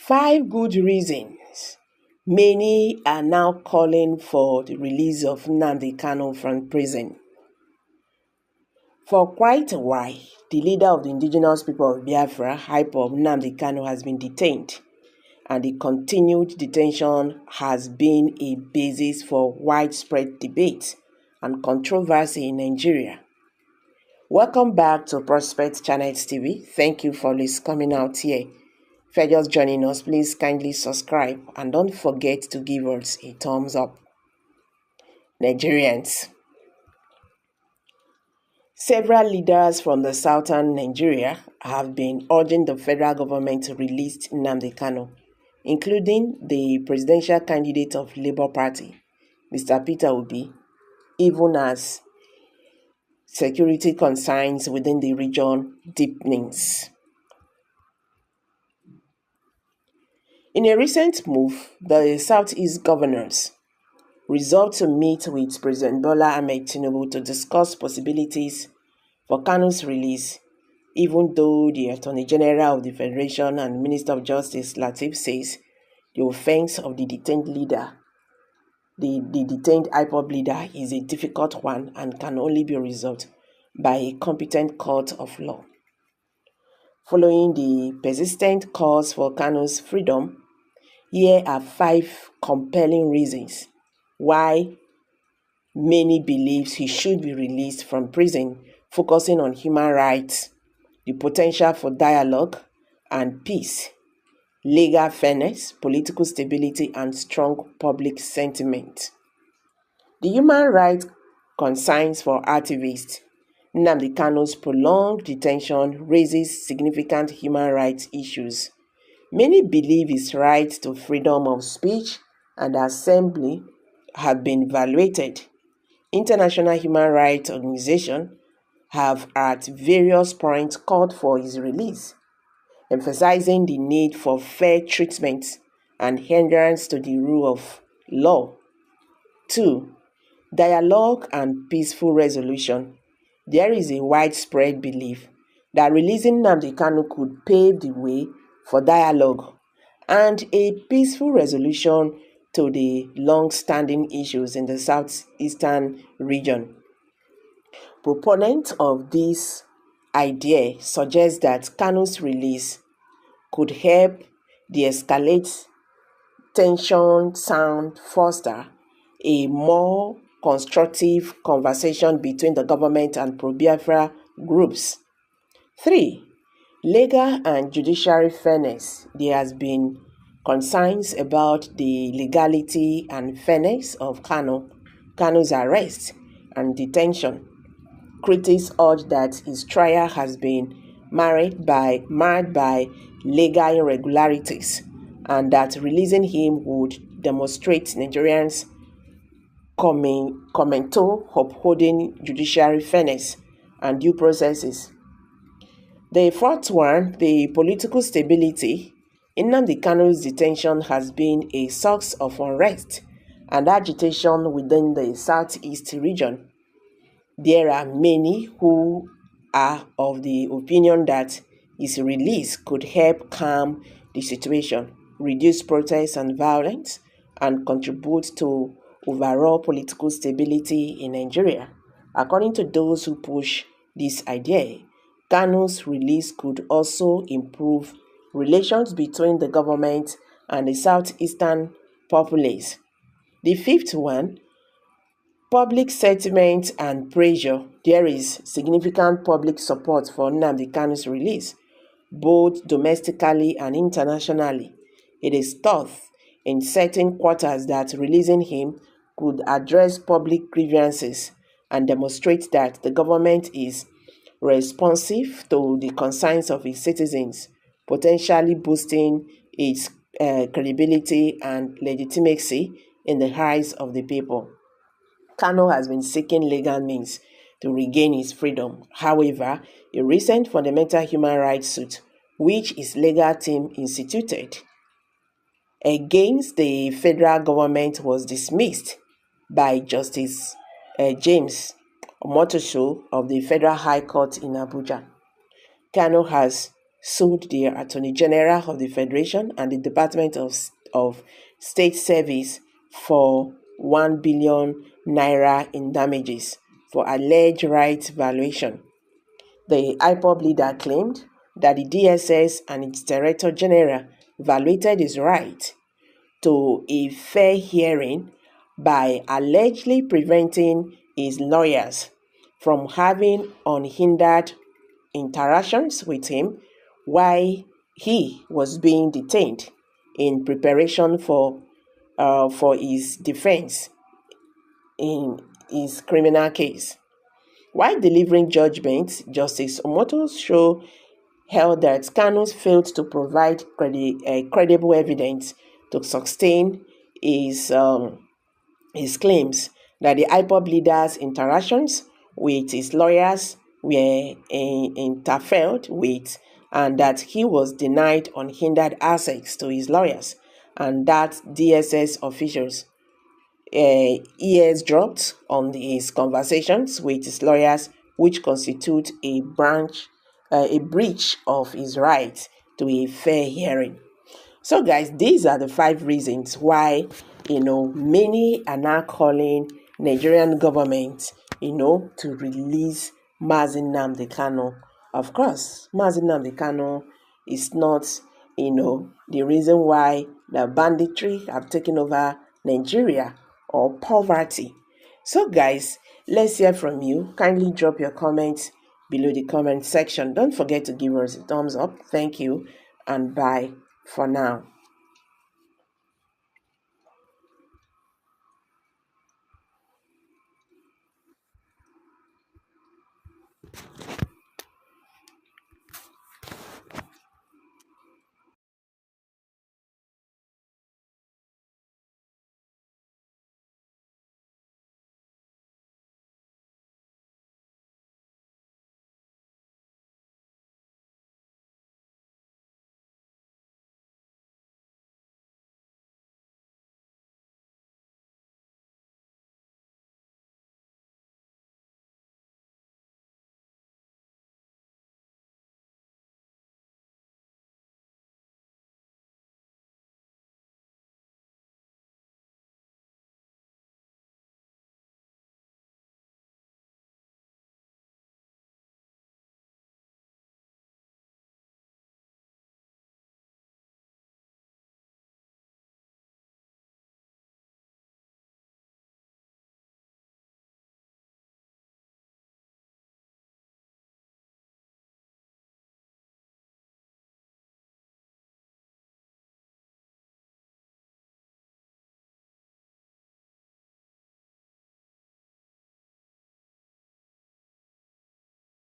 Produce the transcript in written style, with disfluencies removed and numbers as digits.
5 good reasons. Many are now calling for the release of Nnamdi Kanu from prison. For quite a while, the leader of the indigenous people of Biafra, IPOB, Nnamdi Kanu, has been detained, and the continued detention has been a basis for widespread debate and controversy in Nigeria. Welcome back to Prospect Channel TV. Thank you for always coming out here. If you're just joining us, please kindly subscribe and don't forget to give us a thumbs up. Nigerians. Several leaders from the southern Nigeria have been urging the federal government to release Nnamdi Kanu, including the presidential candidate of Labour Party, Mr. Peter Obi, even as security concerns within the region deepens. In a recent move, the Southeast governors resolved to meet with President Bola Ahmed Tinubu to discuss possibilities for Kanu's release, even though the Attorney General of the Federation and Minister of Justice Lateef says the offense of the detained leader, the detained IPOB leader, is a difficult one and can only be resolved by a competent court of law. Following the persistent calls for Kanu's freedom, here are 5 compelling reasons why many believe he should be released from prison, focusing on human rights, the potential for dialogue and peace, legal fairness, political stability, and strong public sentiment. The human rights concerns for activists. Nnamdi Kanu's prolonged detention raises significant human rights issues. Many believe his right to freedom of speech and assembly have been violated. International human rights organizations have at various points called for his release, emphasizing the need for fair treatment and adherence to the rule of law. 2. Dialogue and peaceful resolution. There is a widespread belief that releasing Nnamdi Kanu could pave the way for dialogue and a peaceful resolution to the long-standing issues in the southeastern region. Proponents of this idea suggest that Kanu's release could help de-escalate tension, foster a more constructive conversation between the government and pro-Biafra groups. 3. Legal and judiciary fairness. There has been concerns about the legality and fairness of Kanu's arrest and detention. Critics urge that his trial has been marred by legal irregularities and that releasing him would demonstrate Nigerians' commitment to upholding judiciary fairness and due processes. The 4th one, the political stability. Nnamdi Kanu's detention has been a source of unrest and agitation within the southeast region. There are many who are of the opinion that his release could help calm the situation, reduce protests and violence, and contribute to overall political stability in Nigeria. According to those who push this idea, Kanu's release could also improve relations between the government and the southeastern populace. The 5th one, public sentiment and pressure. There is significant public support for Nnamdi Kanu's release, both domestically and internationally. It is thought in certain quarters that releasing him could address public grievances and demonstrate that the government is responsive to the concerns of its citizens, potentially boosting its credibility and legitimacy in the eyes of the people. Kanu has been seeking legal means to regain his freedom. However, a recent fundamental human rights suit, which his legal team instituted against the federal government, was dismissed by Justice James Omotosho of the Federal High Court in Abuja. Kanu has sued the Attorney General of the Federation and the Department of State Service for 1 billion naira in damages for alleged rights violation. The IPOB leader claimed that the DSS and its Director General violated his right to a fair hearing by allegedly preventing his lawyers from having unhindered interactions with him while he was being detained in preparation for his defense in his criminal case. While delivering judgment, Justice Omoto held that Kanu failed to provide credible evidence to sustain his claims that the IPOB leader's interactions with his lawyers were interfered with, and that he was denied unhindered access to his lawyers, and that DSS officials ears dropped on his conversations with his lawyers, which constitute a breach of his right to a fair hearing. So, guys, these are the 5 reasons why many are now calling Nigerian government to release Mazi Nnamdi Kanu. Of course, Mazi Nnamdi Kanu is not the reason why the banditry have taken over Nigeria or poverty. So, guys, let's hear from you. Kindly drop your comments below the comment section. Don't forget to give us a thumbs up. Thank you, and bye for now.